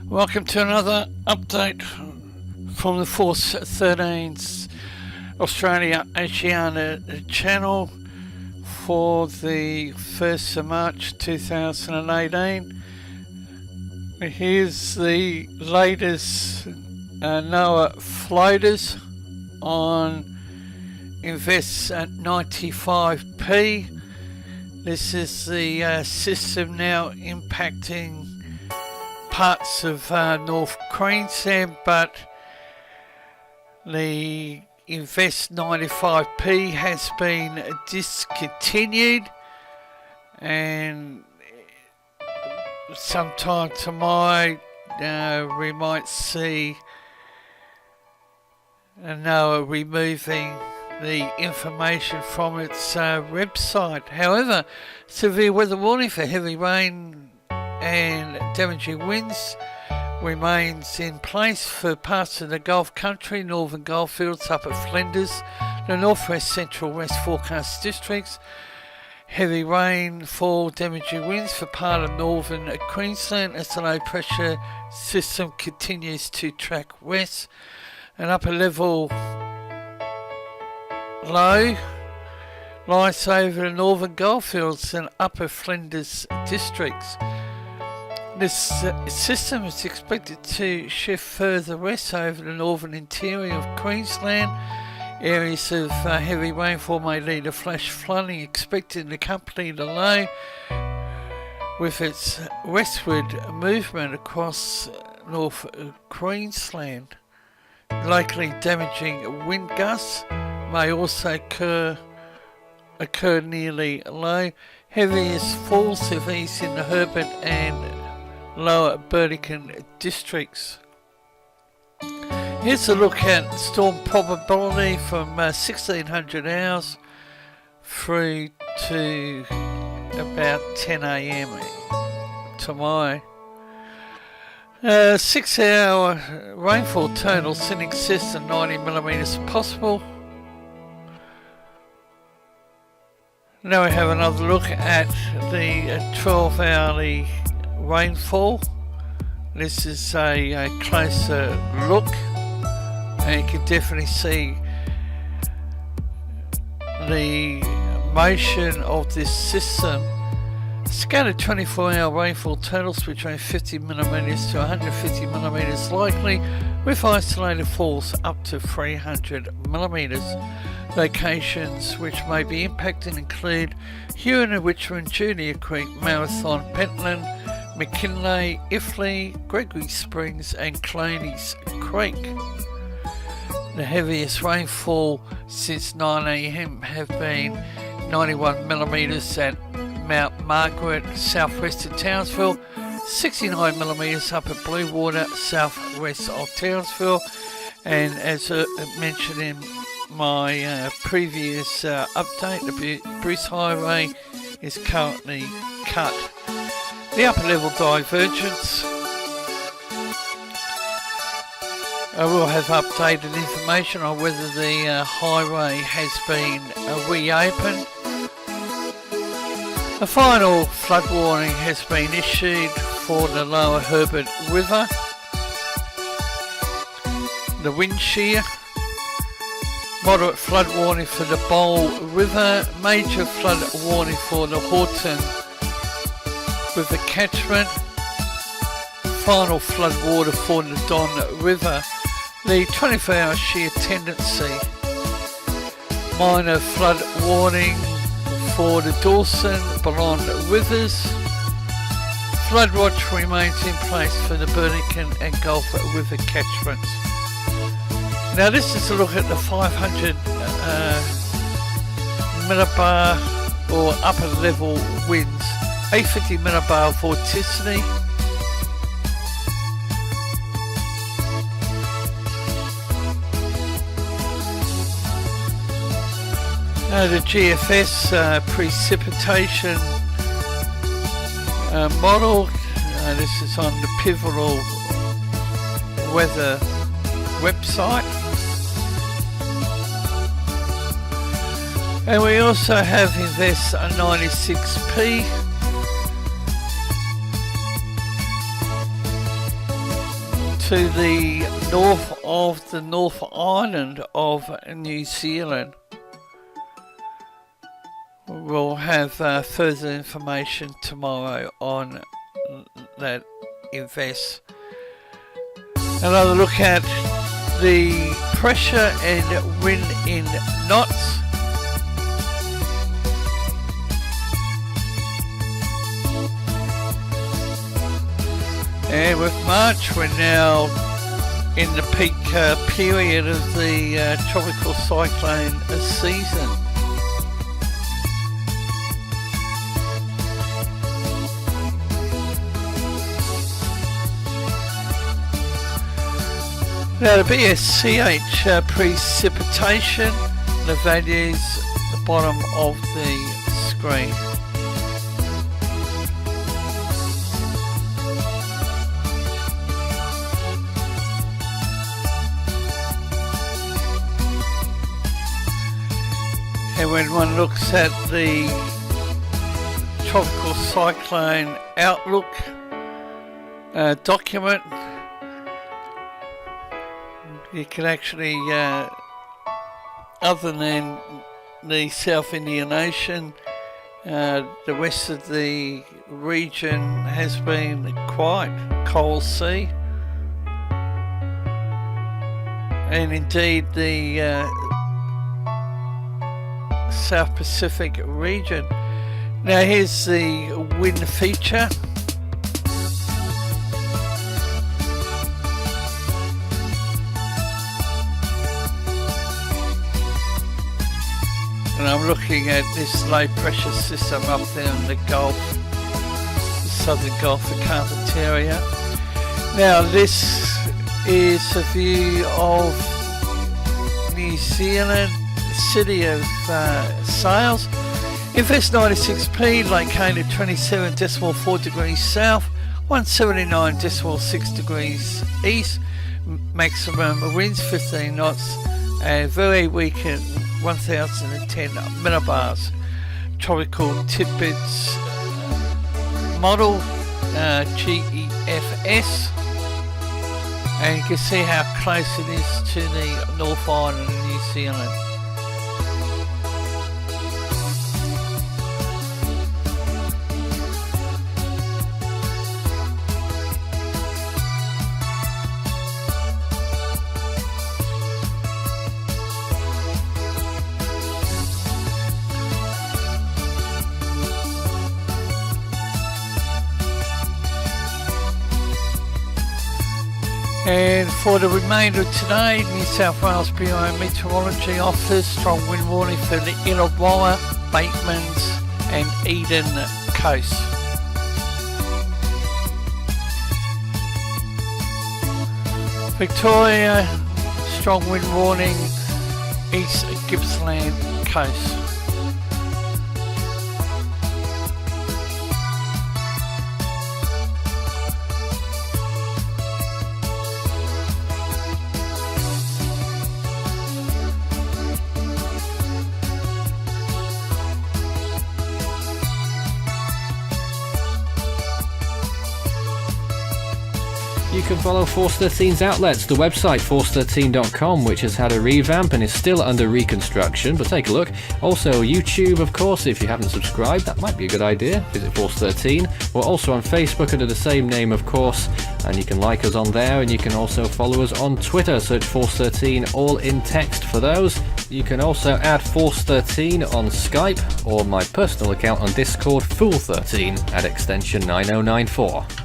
Welcome to another update from the Force 13's Australia Oceania channel for the 1st of March 2018. Here's the latest NOAA floaters on Invest at 95p. This is the system now impacting parts of North Queensland, but the Invest 95p has been discontinued, and sometime tomorrow we might see NOAA removing the information from its website. However, severe weather warning for heavy rain and damaging winds remains in place for parts of the Gulf Country, Northern Goldfields, Upper Flinders, the Northwest, Central West forecast districts. Heavy rainfall, damaging winds for part of Northern Queensland as the low pressure system continues to track west. An upper level low lies over the Northern Goldfields and Upper Flinders districts. This system is expected to shift further west over the northern interior of Queensland. Areas of heavy rainfall may lead to flash flooding expected to accompany the low, with its westward movement across North Queensland. Locally damaging wind gusts may also occur nearly low. Heaviest falls have eased in the Herbert and Lower Burdekin districts. Here's a look at storm probability from 1600 hours through to about 10 a.m. tomorrow. 6 hour rainfall total in excess of 90 millimetres possible. Now we have another look at the 12 hourly rainfall. This is a closer look, and you can definitely see the motion of this system. Scattered 24-hour rainfall totals between 50 millimetres to 150 millimetres likely, with isolated falls up to 300 millimetres. Locations which may be impacted include Huon, Richmond, Junior Creek, Marathon, Pentland, McKinley, Iffley, Gregory Springs and Clooney's Creek. The heaviest rainfall since 9 a.m. have been 91 millimetres at Mount Margaret, southwest of Townsville, 69 millimetres up at Bluewater, southwest of Townsville, and as mentioned in my previous update, the Bruce Highway is currently cut. The upper level divergence, I will have updated information on whether the highway has been reopened. A final flood warning has been issued for the lower Herbert River, the wind shear. Moderate flood warning for the Bowl River, major flood warning for the Horton River catchment, final flood water for the Don River, the 24-hour shear tendency, minor flood warning for the Dawson, Ballon rivers, flood watch remains in place for the Burdekin and Gulf River catchments. Now this is a look at the 500 millibar or upper level winds, 850 millibar vorticity. The GFS precipitation model. This is on the Pivotal Weather website. And we also have Invest 96p. to the north of the North Island of New Zealand. We'll have further information tomorrow on that event. Another look at the pressure and wind in knots. And with March, we're now in the peak period of the tropical cyclone season. Now the BSCH precipitation, the values at the bottom of the screen. And when one looks at the tropical cyclone outlook document, you can actually, other than the South Indian Ocean, the rest of the region has been quite cold sea, and indeed the South Pacific region. Now here's the wind feature. And I'm looking at this low pressure system up there in the Gulf, the southern Gulf of Carpentaria. Now this is a view of New Zealand, the city of Sales. Invest 96p, located 27.4 degrees south, 179.6 degrees east, maximum winds 15 knots, and very weak at 1010 millibars. Tropical tidbits model, GEFS, and you can see how close it is to the North Island of New Zealand. And for the remainder of today, New South Wales Bureau of Meteorology offers strong wind warning for the Illawarra, Batemans and Eden coasts. Victoria, strong wind warning, East Gippsland coast. You can follow Force 13's outlets, the website force13.com, which has had a revamp and is still under reconstruction, but take a look. Also YouTube, of course, if you haven't subscribed, that might be a good idea. Visit Force 13. We're also on Facebook under the same name, of course, and you can like us on there, and you can also follow us on Twitter. Search Force 13, all in text for those. You can also add Force 13 on Skype, or my personal account on Discord, Fool13, at extension 9094.